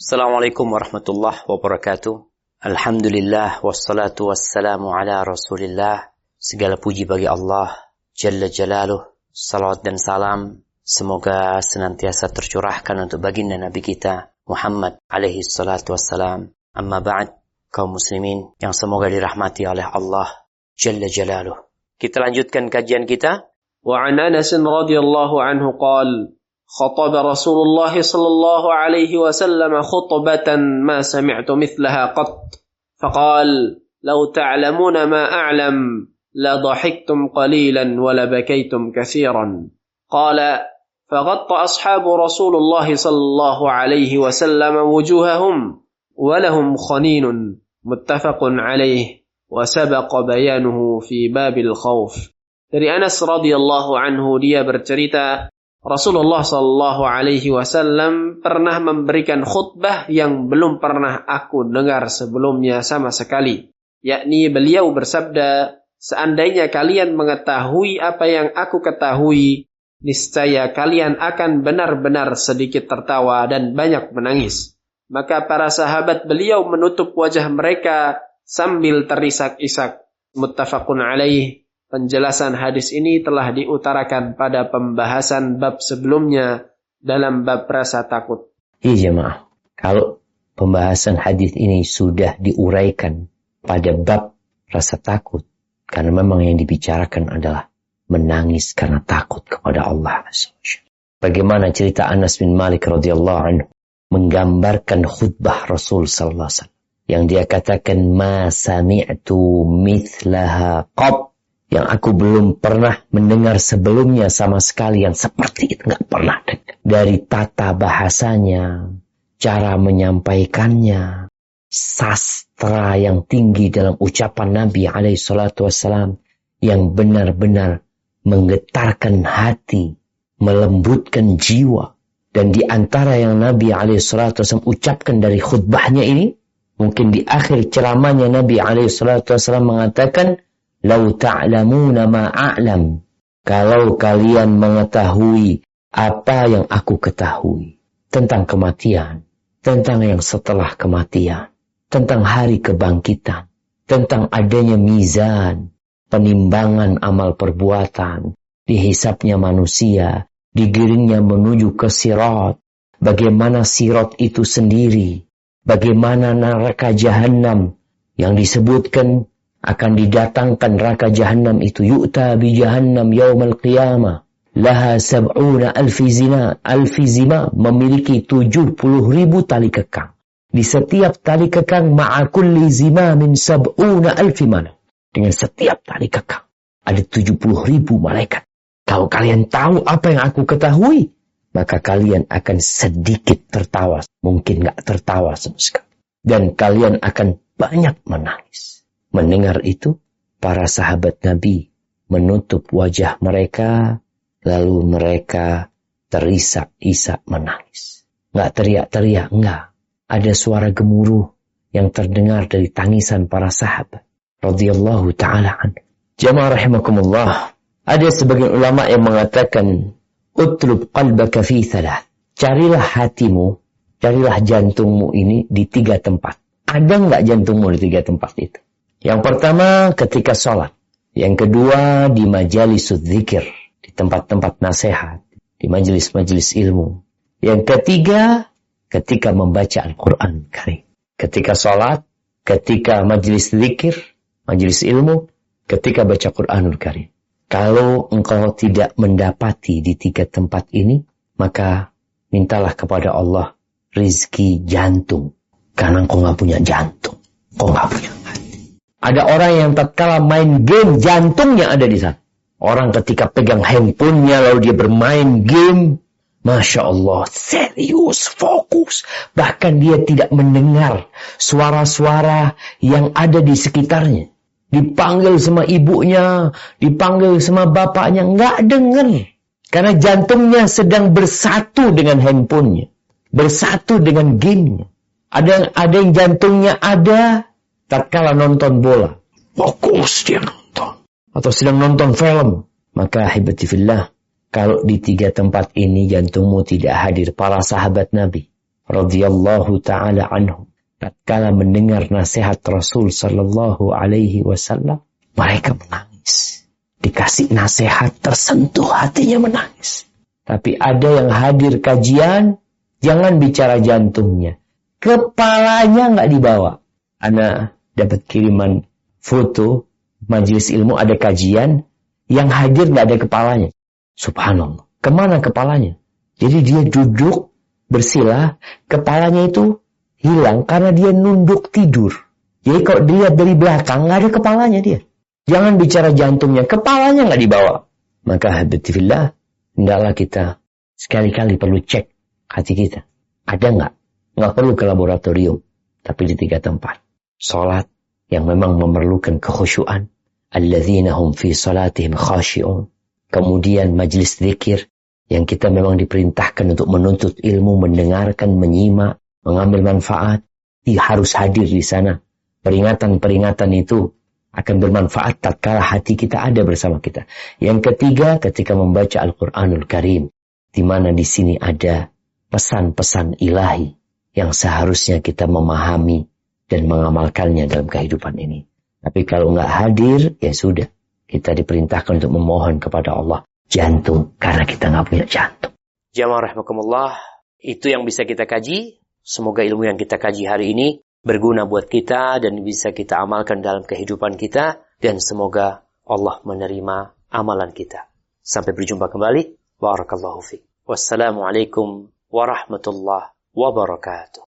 Assalamualaikum warahmatullahi wabarakatuh. Alhamdulillah wassalatu wassalamu ala Rasulillah. Segala puji bagi Allah Jalla Jalaluh. Salawat dan salam semoga senantiasa tercurahkan untuk baginda Nabi kita Muhammad alaihi salatu wassalam. Amma ba'd, kaum muslimin yang semoga dirahmati oleh Allah Jalla Jalaluh. Kita lanjutkan kajian kita. Wa an Anas radhiyallahu anhu qala خطب رسول الله صلى الله عليه وسلم خطبة ما سمعت مثلها قط فقال لو تعلمون ما أعلم لضحكتم قليلا ولبكيتم كثيرا قال فغطى أصحاب رسول الله صلى الله عليه وسلم وجوههم ولهم خنين متفق عليه وسبق بيانه في باب الخوف. Dari Anas radhiyallahu anhu, dia bercerita Rasulullah sallallahu alaihi wasallam pernah memberikan khutbah yang belum pernah aku dengar sebelumnya sama sekali. Yakni beliau bersabda, seandainya kalian mengetahui apa yang aku ketahui, niscaya kalian akan benar-benar sedikit tertawa dan banyak menangis. Maka para sahabat beliau menutup wajah mereka sambil terisak-isak. Muttafaqun alaih. Penjelasan hadis ini telah diutarakan pada pembahasan bab sebelumnya dalam bab rasa takut. Iya jemaah, kalau pembahasan hadis ini sudah diuraikan pada bab rasa takut, karena memang yang dibicarakan adalah menangis karena takut kepada Allah. Bagaimana cerita Anas bin Malik radhiyallahu anhu menggambarkan khutbah Rasul sallallahu alaihi wasallam yang dia katakan ma sami'tu mithlaha qat, yang aku belum pernah mendengar sebelumnya sama sekali yang seperti itu, nggak pernah. Dari tata bahasanya, cara menyampaikannya, sastra yang tinggi dalam ucapan Nabi alaihi salatu wassalam yang benar-benar menggetarkan hati, melembutkan jiwa. Dan di antara yang Nabi alaihi salatu wassalam ucapkan dari khutbahnya ini, mungkin di akhir ceramahnya Nabi alaihi salatu wassalam mengatakan, Lau ta'lamuna ma'a'lam. Kalau kalian mengetahui apa yang aku ketahui tentang kematian, tentang yang setelah kematian, tentang hari kebangkitan, tentang adanya mizan, penimbangan amal perbuatan, dihisapnya manusia, digiringnya menuju ke sirat, bagaimana sirat itu sendiri, bagaimana neraka jahanam yang disebutkan akan didatangkan neraka jahanam itu, yu'ta bi jahannam yaumal qiyamah laha sab'una alfi zima, memiliki 70.000 tali kekang. Di setiap tali kekang ma'a kulli zima min sab'una alfi malak, dengan setiap tali kekang ada 70.000 malaikat. Kalau kalian tahu apa yang aku ketahui, maka kalian akan sedikit tertawa, mungkin gak tertawa sama sekali, dan kalian akan banyak menangis. Mendengar itu, para sahabat Nabi menutup wajah mereka, lalu mereka terisak-isak menangis. Nggak teriak-teriak, enggak. Ada suara gemuruh yang terdengar dari tangisan para sahabat radhiyallahu ta'ala anhu. Jamaah rahimakumullah, ada sebagian ulama yang mengatakan, utlub qalbaka fi thalath. Carilah hatimu, carilah jantungmu ini di 3 tempat. Ada nggak jantungmu di 3 tempat itu? Yang pertama ketika sholat. Yang kedua di majalis dzikir, di tempat-tempat nasihat, di majelis-majelis ilmu. Yang ketiga ketika membaca Al-Quran Karim. Ketika sholat, ketika majelis dzikir, majelis ilmu, ketika baca Quranul Karim. Kalau engkau tidak mendapati di 3 tempat ini, maka mintalah kepada Allah rizki jantung. Karena engkau nggak punya jantung, engkau nggak punya hati. Ada orang yang tatkala main game, jantungnya ada di sana. Orang ketika pegang handphonenya lalu dia bermain game, Masya Allah, serius, fokus. Bahkan dia tidak mendengar suara-suara yang ada di sekitarnya. Dipanggil sama ibunya, dipanggil sama bapaknya, nggak dengar. Karena jantungnya sedang bersatu dengan handphonenya, bersatu dengan gamenya. Ada yang jantungnya ada tatkala nonton bola, fokus dia nonton. Atau sedang nonton film. Maka ahibati fillah, kalau di 3 tempat ini jantungmu tidak hadir, para sahabat Nabi radhiyallahu taala anhum tatkala mendengar nasihat Rasul sallallahu alaihi wasallam, mereka menangis. Dikasih nasihat tersentuh hatinya menangis. Tapi ada yang hadir kajian, jangan bicara jantungnya, kepalanya nggak dibawa. Ana dapat kiriman foto majelis ilmu ada kajian, yang hadir nggak ada kepalanya. Subhanallah, kemana kepalanya? Jadi dia duduk bersila, kepalanya itu hilang karena dia nunduk tidur. Jadi kalau dilihat dari belakang nggak ada kepalanya dia. Jangan bicara jantungnya, kepalanya nggak dibawa. Maka habibillah, hendaklah kita sekali-kali perlu cek hati kita. Ada nggak? Nggak perlu ke laboratorium, tapi di 3 tempat. Salat yang memang memerlukan kekhusyuan. Alladzina hum fi salatihim khashi'un. Kemudian majlis zikir yang kita memang diperintahkan untuk menuntut ilmu, mendengarkan, menyimak, mengambil manfaat. Harus hadir di sana. Peringatan-peringatan itu akan bermanfaat tatkala hati kita ada bersama kita. Yang ketiga, ketika membaca Al-Quranul Karim, di mana di sini ada pesan-pesan ilahi yang seharusnya kita memahami dan mengamalkannya dalam kehidupan ini. Tapi kalau nggak hadir, ya sudah. Kita diperintahkan untuk memohon kepada Allah jantung, karena kita nggak punya jantung. Jamaah rahimakumullah, itu yang bisa kita kaji. Semoga ilmu yang kita kaji hari ini berguna buat kita dan bisa kita amalkan dalam kehidupan kita. Dan semoga Allah menerima amalan kita. Sampai berjumpa kembali. Barakallahu fiik. Wassalamualaikum warahmatullahi wabarakatuh.